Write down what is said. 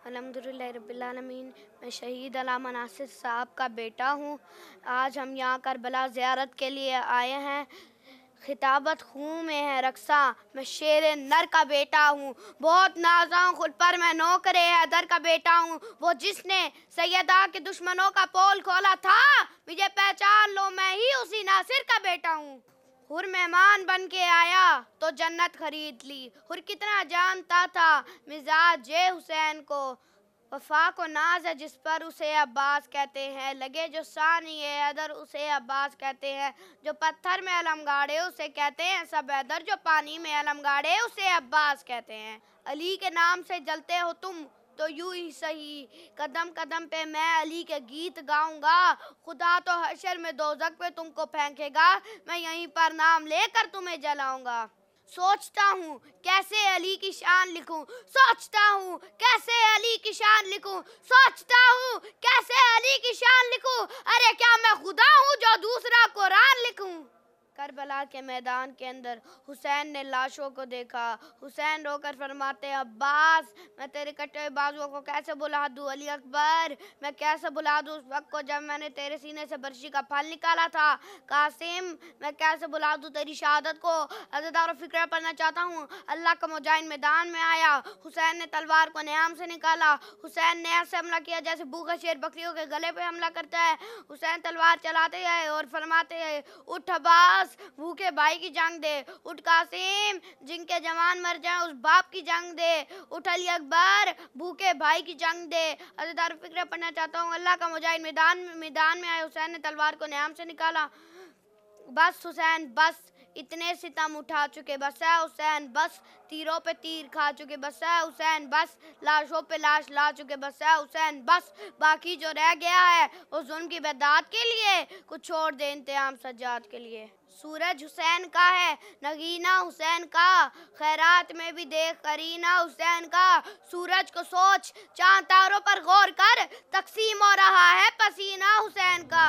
अल्हम्दुलिल्लाह रब्बिल आलमीन। मैं शहीद अलामा नासिर साहब का बेटा हूँ। आज हम यहाँ करबला ज़ियारत के लिए आए हैं। खिताबत खून में है रक्सा, मैं शेर नर का बेटा हूँ। बहुत नाज़ां खुद पर मैं नौकरे हैदर का बेटा हूँ। वो जिसने सैयदा के दुश्मनों का पोल खोला था, मुझे पहचान लो, मैं ही उसी नासिर का बेटा हूँ। हुर मेहमान बन के आया तो जन्नत खरीद ली। हुर कितना जानता था मिजाज हुसैन को। वफा को नाज है जिस पर उसे अब्बास कहते हैं। लगे जो सानी हैदर उसे अब्बास कहते हैं। जो पत्थर में अलम गाड़े उसे कहते हैं सब हैदर। जो पानी में अलम गाड़े उसे अब्बास कहते हैं। अली के नाम से जलते हो तुम तो यूं ही सही, कदम कदम पे मैं अली के गीत गाऊंगा। खुदा तो हशर में दोज़ख पे तुमको फेंकेगा, मैं यहीं पर नाम लेकर तुम्हें जलाऊंगा। सोचता हूँ कैसे अली की शान लिखूं, सोचता हूँ कैसे अली की शान लिखूं, सोचता हूँ कैसे अली की शान लिखूं। अरे क्या मैं खुदा हूँ जो दूसरा कुरान लिखूं। करबला के मैदान के अंदर हुसैन ने लाशों को देखा। हुसैन रोकर फरमाते अब्बास, मैं तेरे कटे हुए बाजुओं को कैसे बुला दूँ। अली अकबर, मैं कैसे बुला दूँ उस वक्त को जब मैंने तेरे सीने से बर्शी का फल निकाला था। कासिम, मैं कैसे बुला दूँ तेरी शहादत को। अज़दार फ़िक्र पढ़ना चाहता हूँ। अल्लाह का मुजाहिद मैदान में आया। हुसैन ने तलवार को न्याम से निकाला। हुसैन ने ऐसे हमला किया जैसे भूखा शेर बकरियों के गले पे हमला करता है। हुसैन तलवार चलाते हैं और फरमाते हैं उठ अब्बास, भूखे भाई की जंग दे। उठ कासिम, जिनके जवान मर जाए उस बाप की जंग दे। उठ अली अकबर, भूखे भाई की जंग दे। अज़दार फ़िक्र पढ़ना चाहता हूँ। अल्लाह का मुजाहिद मैदान में आए। हुसैन ने तलवार को न्याम से निकाला। बस हुसैन बस, इतने सितम उठा चुके बस है हुसैन बस। तीरों पे तीर खा चुके बस है हुसैन बस। लाशों पे लाश ला चुके बस है हुसैन बस। बाकी जो रह गया है उस जुल्म की बर्दात के लिए कुछ छोड़ दे इंतकाम सज्जाद के लिए। सूरज हुसैन का है, नगीना हुसैन का, खैरात में भी देख करीना हुसैन का। सूरज को सोच, चांद तारों पर गौर कर, तकसीम हो रहा है पसीना हुसैन का।